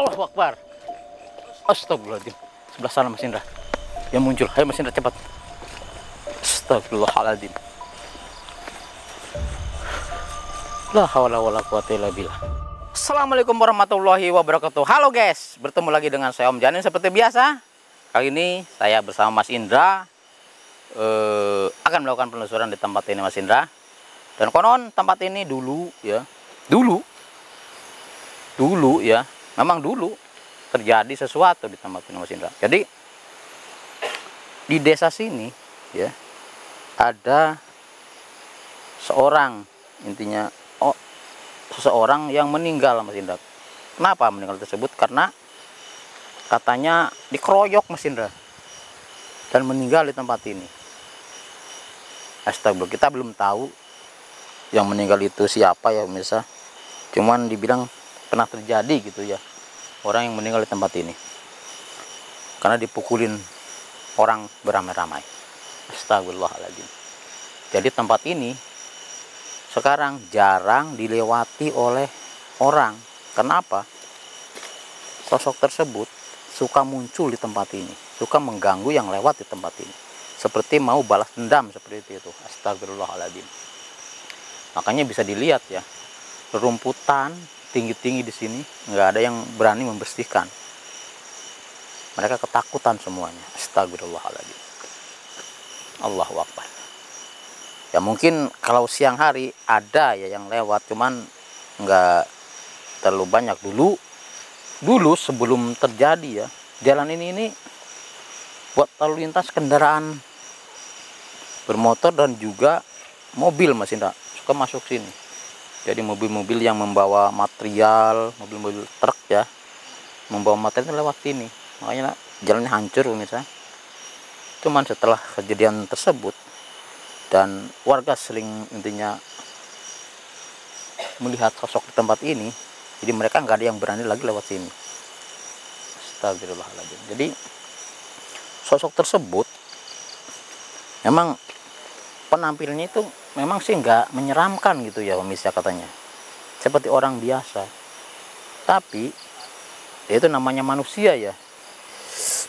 Allahu Akbar. Astagfirullahaladzim. Sebelah sana Mas Indra. Yang muncul. Ayo Mas Indra cepat. Astagfirullahaladzim. La haula wala quwata illa billah. Assalamualaikum warahmatullahi wabarakatuh. Halo guys, bertemu lagi dengan saya Om Janin seperti biasa. Kali ini saya bersama Mas Indra akan melakukan penelusuran di tempat ini Mas Indra. Dan konon tempat ini dulu ya, dulu ya, memang dulu terjadi sesuatu di tempat ini Mas Indra. Jadi di desa sini ya ada seorang, intinya seseorang yang meninggal Mas Indra. Kenapa meninggal tersebut? Karena katanya dikeroyok Mas Indra dan meninggal di tempat ini. Astagfirullah, kita belum tahu yang meninggal itu siapa ya pemirsa. Cuman dibilang pernah terjadi gitu ya, orang yang meninggal di tempat ini karena dipukulin orang beramai-ramai. Astagfirullahaladzim. Jadi tempat ini sekarang jarang dilewati oleh orang. Kenapa? Sosok tersebut suka muncul di tempat ini, suka mengganggu yang lewat di tempat ini, seperti mau balas dendam seperti itu. Astagfirullahaladzim. Makanya bisa dilihat ya, rerumputan tinggi-tinggi di sini, nggak ada yang berani membersihkan. Mereka ketakutan semuanya. Astagfirullahaladzim. Allahu Akbar. Ya mungkin kalau siang hari ada ya yang lewat, cuman nggak terlalu banyak. Dulu sebelum terjadi ya, jalan ini buat lalu lintas kendaraan bermotor dan juga mobil Mas Indra suka masuk sini. Jadi mobil-mobil yang membawa material, mobil-mobil truk ya, membawa material lewat sini. Makanya jalannya hancur pemirsa. Cuman setelah kejadian tersebut dan warga sering intinya melihat sosok di tempat ini, jadi mereka nggak ada yang berani lagi lewat sini. Astagfirullahaladzim. Jadi sosok tersebut memang penampilannya itu memang sih nggak menyeramkan gitu ya pemirsa, katanya seperti orang biasa, tapi itu namanya manusia ya.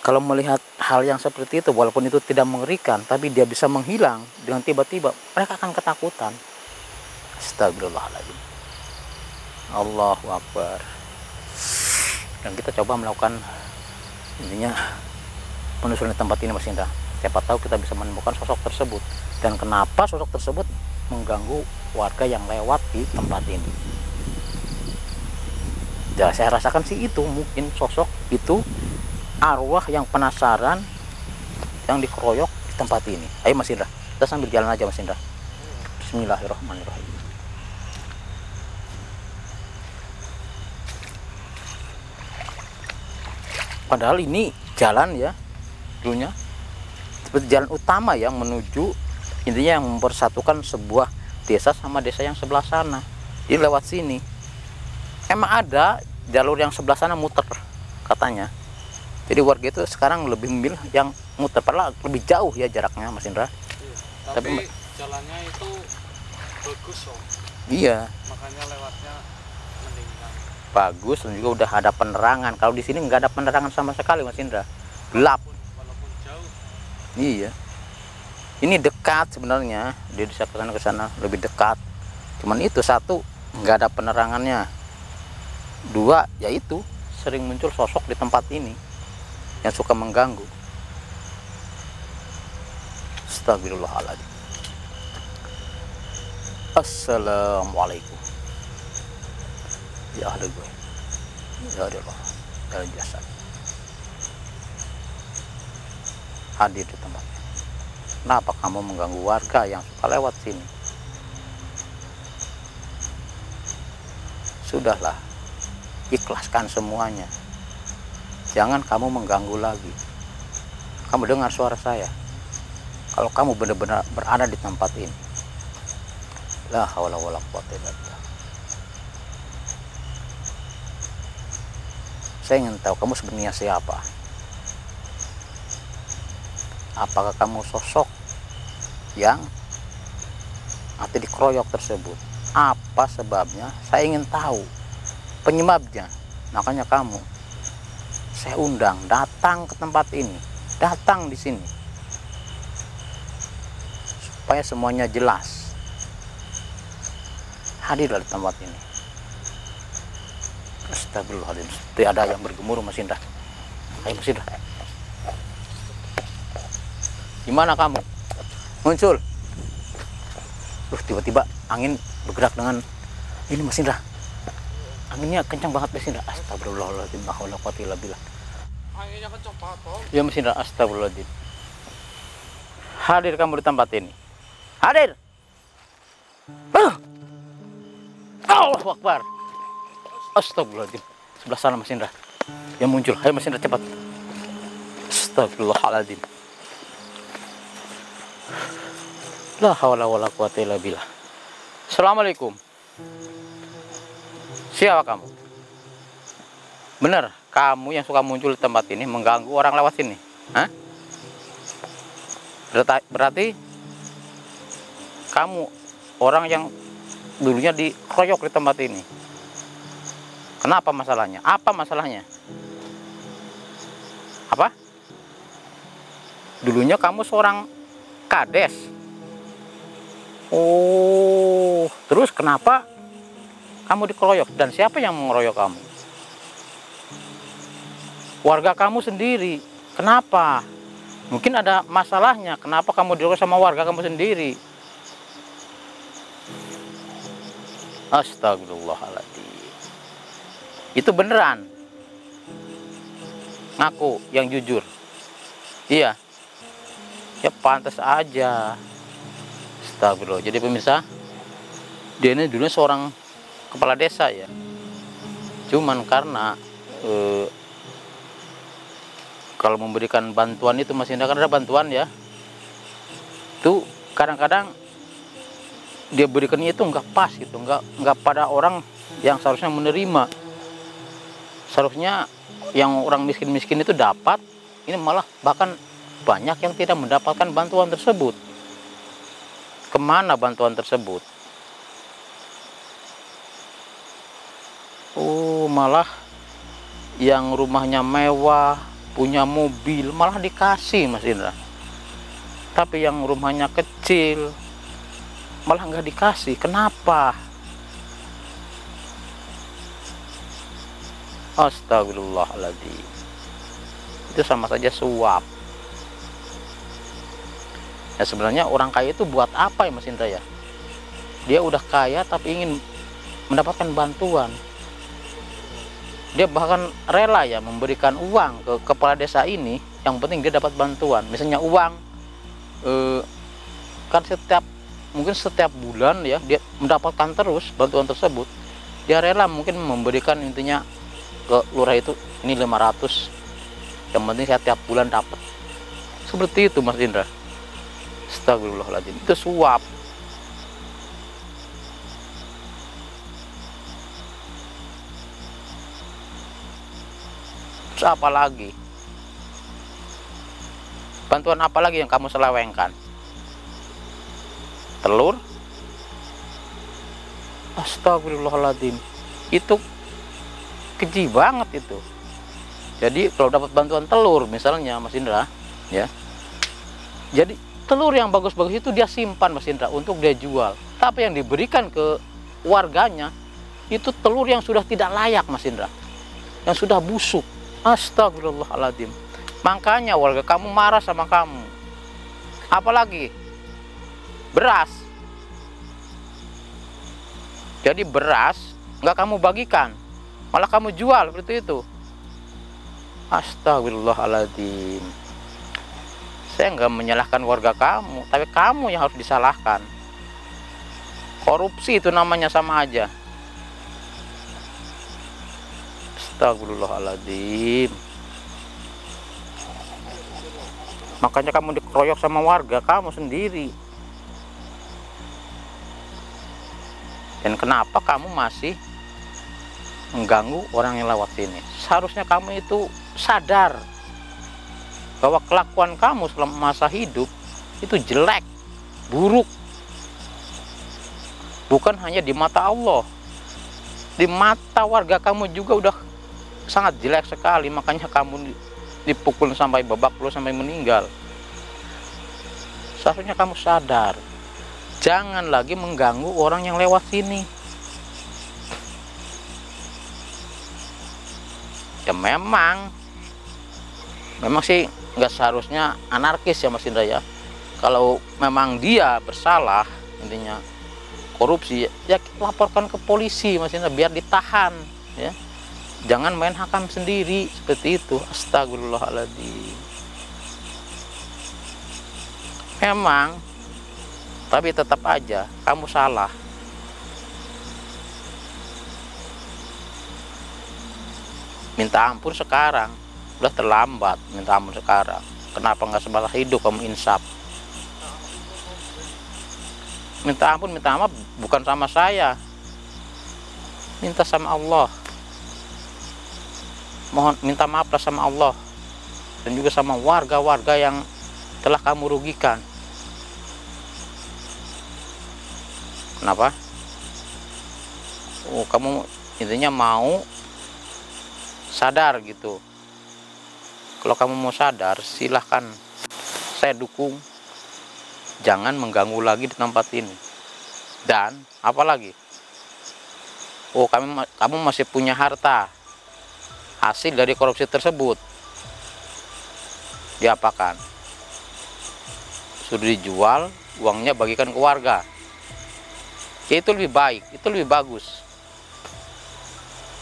Kalau melihat hal yang seperti itu, walaupun itu tidak mengerikan, tapi dia bisa menghilang dengan tiba-tiba, mereka akan ketakutan. Astagfirullahaladzim. Allahu Akbar. Dan kita coba melakukan intinya penelusuran di tempat ini Mas Indra. Siapa tahu kita bisa menemukan sosok tersebut dan kenapa sosok tersebut mengganggu warga yang lewat di tempat ini. Ya, saya rasakan sih itu mungkin sosok itu arwah yang penasaran yang dikeroyok di tempat ini. Ayo Mas Indra, kita sambil jalan aja Mas Indra. Bismillahirrahmanirrahim. Padahal ini jalan ya, dulunya seperti jalan utama yang menuju intinya yang mempersatukan sebuah desa sama desa yang sebelah sana. Jadi lewat sini. Emang ada jalur yang sebelah sana muter katanya. Jadi warga itu sekarang lebih memilih yang muter, padahal lebih jauh ya jaraknya Mas Indra. Iya, tapi jalannya itu bagus Om. Iya. Makanya lewatnya mendingan. Bagus dan juga udah ada penerangan. Kalau di sini nggak ada penerangan sama sekali Mas Indra. Gelap. Walaupun jauh. Iya. Ini dekat sebenarnya, dia bisa ke sana lebih dekat. Cuman itu satu nggak ada penerangannya. Dua yaitu sering muncul sosok di tempat ini yang suka mengganggu. Astagfirullahaladzim. Assalamualaikum ya ahli gue, ya Allah, ya jasad hadir di tempatnya. Kenapa kamu mengganggu warga yang suka lewat sini? Sudahlah, ikhlaskan semuanya. Jangan kamu mengganggu lagi. Kamu dengar suara saya. Kalau kamu benar-benar berada di tempat ini, la haula wala quwata illa billah. Saya ingin tahu kamu sebenarnya siapa. Apakah kamu sosok yang atau dikeroyok tersebut? Apa sebabnya? Saya ingin tahu penyebabnya. Makanya kamu saya undang datang ke tempat ini, datang di sini, supaya semuanya jelas. Hadirlah di tempat ini. Astagfirullahaladzim, seperti ada yang bergemuruh, Mas Indra. Ayo Mas Indra, gimana kamu? Muncul. Tiba-tiba angin bergerak dengan ini, Mas Indra. Anginnya kencang banget, Mas Indra. Astagfirullahaladzim, la haula wala quwwata illa billah. Anginnya kencang banget, Bang. Ya Mas Indra, astagfirullahaladzim. Hadir kamu di tempat ini. Hadir. Allahu Akbar. Astagfirullahaladzim. Sebelah sana Mas Indra. Yang muncul. Ayo Mas Indra cepat. Astagfirullahaladzim. La haula wala quwwata illa billah. Assalamualaikum. Siapa kamu? Benar, kamu yang suka muncul di tempat ini mengganggu orang lewat sini. Hah? Berarti kamu orang yang dulunya dikeroyok di tempat ini. Kenapa masalahnya? Apa masalahnya? Apa? Dulunya kamu seorang kades. Oh, terus kenapa kamu dikeroyok? Dan siapa yang mengeroyok kamu? Warga kamu sendiri. Kenapa? Mungkin ada masalahnya. Kenapa kamu dikeroyok sama warga kamu sendiri? Astagfirullahaladzim. Itu beneran? Ngaku yang jujur? Iya. Ya pantas aja. Astagfirullah. Jadi pemirsa, dia ini dulunya seorang kepala desa ya. Cuman karena kalau memberikan bantuan itu masih ada bantuan ya. Itu kadang-kadang dia berikannya itu nggak pas gitu, nggak pada orang yang seharusnya menerima. Seharusnya yang orang miskin-miskin itu dapat, ini malah bahkan banyak yang tidak mendapatkan bantuan tersebut. Kemana bantuan tersebut? Oh, malah yang rumahnya mewah, punya mobil, malah dikasih Mas Indra. Tapi yang rumahnya kecil, malah nggak dikasih. Kenapa? Astagfirullahaladzim. Itu sama saja suap. Ya sebenarnya orang kaya itu buat apa ya Mas Indra ya? Dia udah kaya tapi ingin mendapatkan bantuan. Dia bahkan rela ya memberikan uang ke kepala desa ini. Yang penting dia dapat bantuan. Misalnya uang, kan mungkin setiap bulan ya dia mendapatkan terus bantuan tersebut. Dia rela mungkin memberikan intinya ke lurah itu ini 500. Yang penting saya tiap bulan dapat. Seperti itu Mas Indra. Astagfirullahaladzim. Itu suap. Terus apa lagi? Bantuan apa lagi yang kamu selewengkan? Telur? Astagfirullahaladzim. Itu keji banget itu. Jadi kalau dapat bantuan telur misalnya Mas Indra ya, jadi telur yang bagus-bagus itu dia simpan Mas Indra untuk dia jual. Tapi yang diberikan ke warganya itu telur yang sudah tidak layak Mas Indra, yang sudah busuk. Astagfirullahaladzim. Makanya warga kamu marah sama kamu. Apalagi beras. Jadi beras nggak kamu bagikan, malah kamu jual seperti itu. Astagfirullahaladzim. Saya nggak menyalahkan warga kamu, tapi kamu yang harus disalahkan. Korupsi itu namanya, sama aja. Astagfirullahaladzim. Makanya kamu dikeroyok sama warga kamu sendiri. Dan kenapa kamu masih mengganggu orang yang lewat sini? Seharusnya kamu itu sadar bahwa kelakuan kamu selama masa hidup itu jelek, buruk. Bukan hanya di mata Allah, di mata warga kamu juga udah sangat jelek sekali, makanya kamu dipukul sampai babak belur sampai meninggal. Seharusnya kamu sadar, jangan lagi mengganggu orang yang lewat sini. Ya memang sih nggak seharusnya anarkis ya Mas Indra ya. Kalau memang dia bersalah, intinya korupsi, ya laporkan ke polisi Mas Indra biar ditahan ya. Jangan main hakam sendiri seperti itu. Astagfirullahaladzim. Memang, tapi tetap aja kamu salah. Minta ampun sekarang, udah terlambat. Minta ampun sekarang. Kenapa nggak sebalas hidup kamu insaf? Minta ampun, minta maaf bukan sama saya, minta sama Allah. Mohon minta maaflah sama Allah dan juga sama warga-warga yang telah kamu rugikan. Kenapa? Oh, kamu intinya mau sadar gitu. Kalau kamu mau sadar, silahkan, saya dukung. Jangan mengganggu lagi di tempat ini. Dan apalagi, oh kamu masih punya harta hasil dari korupsi tersebut. Diapakan? Sudah dijual, uangnya bagikan ke warga. Ya, itu lebih baik, itu lebih bagus.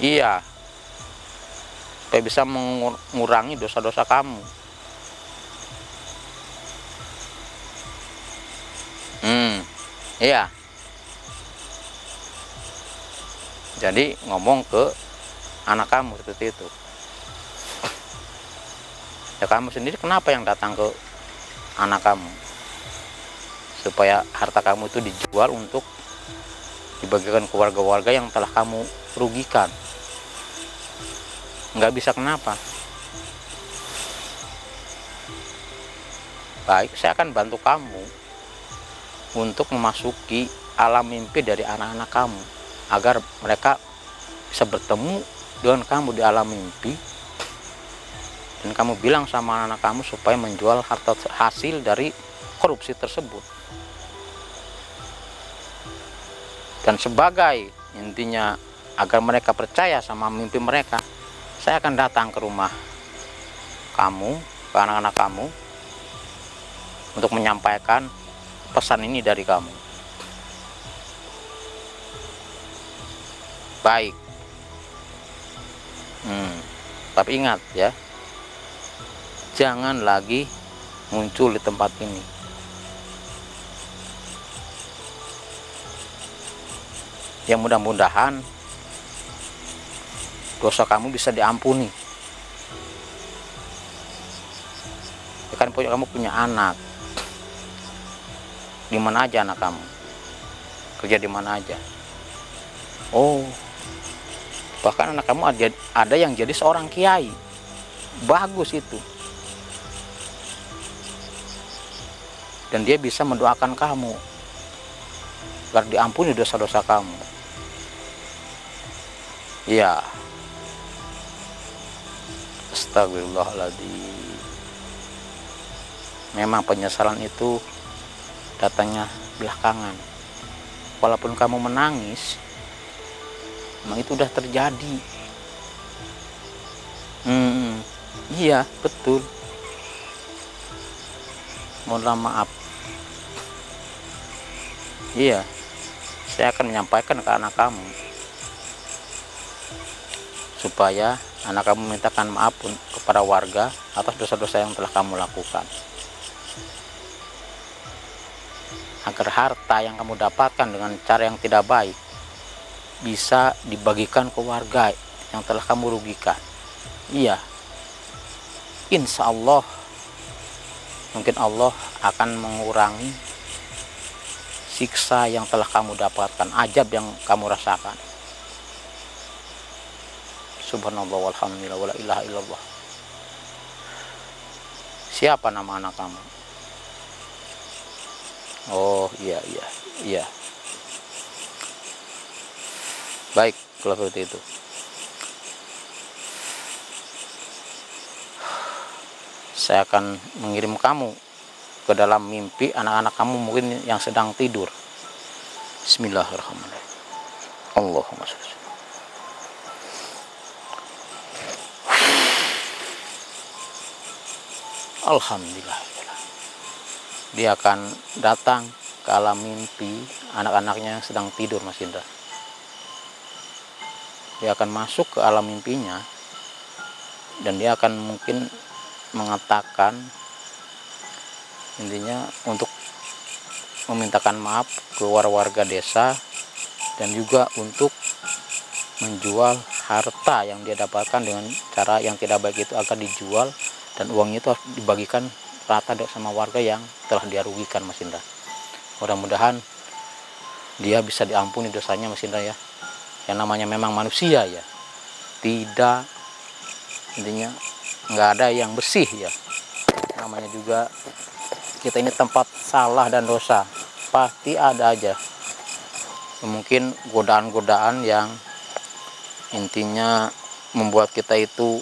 Iya, supaya bisa mengurangi dosa-dosa kamu. Iya. Jadi ngomong ke anak kamu seperti itu. Ya kamu sendiri kenapa yang datang ke anak kamu? Supaya harta kamu itu dijual untuk dibagikan ke warga-warga yang telah kamu rugikan. Nggak bisa kenapa? Baik, saya akan bantu kamu untuk memasuki alam mimpi dari anak-anak kamu, agar mereka bisa bertemu dengan kamu di alam mimpi, dan kamu bilang sama anak-anak kamu supaya menjual harta hasil dari korupsi tersebut. Dan sebagai intinya agar mereka percaya sama mimpi mereka, saya akan datang ke rumah kamu, ke anak-anak kamu, untuk menyampaikan pesan ini dari kamu. Baik. Tapi ingat ya, jangan lagi muncul di tempat ini. Ya mudah-mudahan dosa kamu bisa diampuni. Ya kan kamu punya anak. Di mana aja anak kamu? Kerja di mana aja? Oh, bahkan anak kamu ada yang jadi seorang kiai. Bagus itu. Dan dia bisa mendoakan kamu agar diampuni dosa-dosa kamu. Iya. Astagfirullahaladzim. Memang penyesalan itu datangnya belakangan. Walaupun kamu menangis, memang itu udah terjadi. Iya, betul. Mohon maaf. Iya, saya akan menyampaikan ke anak kamu supaya anak kamu mintakan maaf kepada warga atas dosa-dosa yang telah kamu lakukan, agar harta yang kamu dapatkan dengan cara yang tidak baik bisa dibagikan ke warga yang telah kamu rugikan. Iya, insya Allah mungkin Allah akan mengurangi siksa yang telah kamu dapatkan, ajab yang kamu rasakan. Subhanallah walhamdulillah wala ilaha illallah. Siapa nama anak kamu? Oh iya. Baik, kalau seperti itu. saya akan mengirim kamu ke dalam mimpi anak-anak kamu mungkin yang sedang tidur. Bismillahirrahmanirrahim. Allahumma sholli. Alhamdulillah. Dia akan datang ke alam mimpi anak-anaknya yang sedang tidur, Mas Indra. Dia akan masuk ke alam mimpinya dan dia akan mungkin mengatakan, intinya untuk memintakan maaf ke warga desa dan juga untuk menjual harta yang dia dapatkan dengan cara yang tidak baik itu akan dijual dan uangnya itu harus dibagikan rata sama warga yang telah dia rugikan, Mas Indra. Mudah-mudahan dia bisa diampuni dosanya, Mas Indra ya. Yang namanya memang manusia ya, tidak, intinya nggak ada yang bersih ya. Namanya juga kita ini tempat salah dan dosa, pasti ada aja mungkin godaan-godaan yang intinya membuat kita itu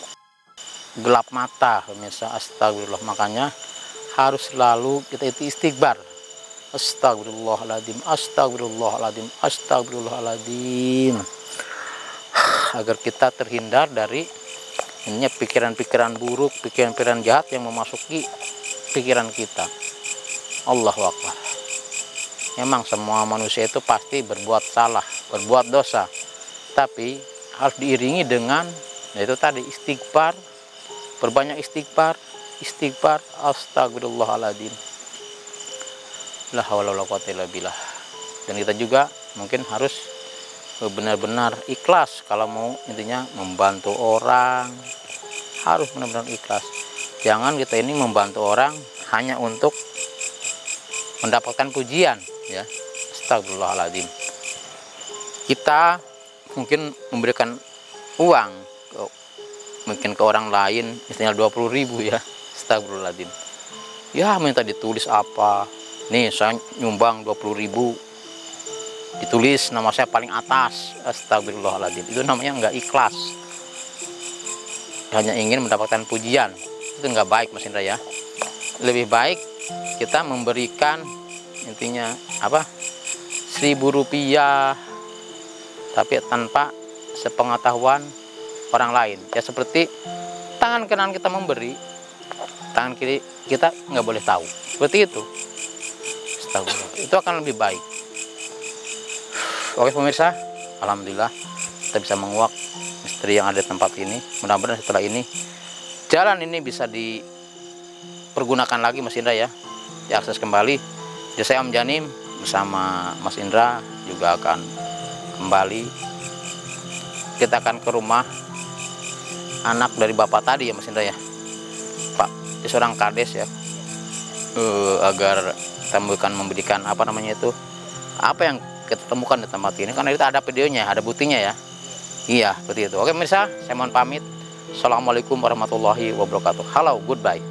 gelap mata, pemirsa. Astagfirullah, makanya harus selalu kita itu istighfar. Astagfirullahaladzim, astagfirullahaladzim, astagfirullahaladzim, agar kita terhindar dari ininya pikiran-pikiran buruk, pikiran-pikiran jahat yang memasuki pikiran kita. Allahu Akbar. Memang semua manusia itu pasti berbuat salah, berbuat dosa, tapi harus diiringi dengan yaitu tadi istighfar, perbanyak istighfar, istighfar, astagfirullahaladzim, la haula wala quwwata illa billah. Dan kita juga mungkin harus benar-benar ikhlas kalau mau intinya membantu orang, harus benar-benar ikhlas. Jangan kita ini membantu orang hanya untuk mendapatkan pujian ya. Astagfirullahaladzim. Kita mungkin memberikan uang mungkin ke orang lain misalnya 20.000 ya. Astagfirullahaladzim. Ya minta ditulis apa, nih saya nyumbang 20.000, ditulis nama saya paling atas. Astagfirullahaladzim. Itu namanya nggak ikhlas, hanya ingin mendapatkan pujian. Itu nggak baik, Mas Indra ya. Lebih baik kita memberikan intinya apa, 1.000 rupiah tapi tanpa sepengetahuan orang lain ya. Seperti tangan kanan kita memberi, tangan kiri kita nggak boleh tahu, seperti itu. Itu akan lebih baik. Oke pemirsa, alhamdulillah kita bisa menguak misteri yang ada di tempat ini. Mudah-mudahan setelah ini jalan ini bisa dipergunakan lagi, Mas Indra ya, diakses kembali. Jadi saya Om Janim bersama Mas Indra juga akan kembali. Kita akan ke rumah anak dari bapak tadi ya, Mas Indra ya, Pak, seorang kades ya, agar kita bukan memberikan apa namanya itu, apa yang kita temukan di tempat ini, karena itu ada videonya, ada buktinya ya. Iya seperti itu. Oke pemirsa, saya mohon pamit. Assalamualaikum warahmatullahi wabarakatuh. Halo, goodbye.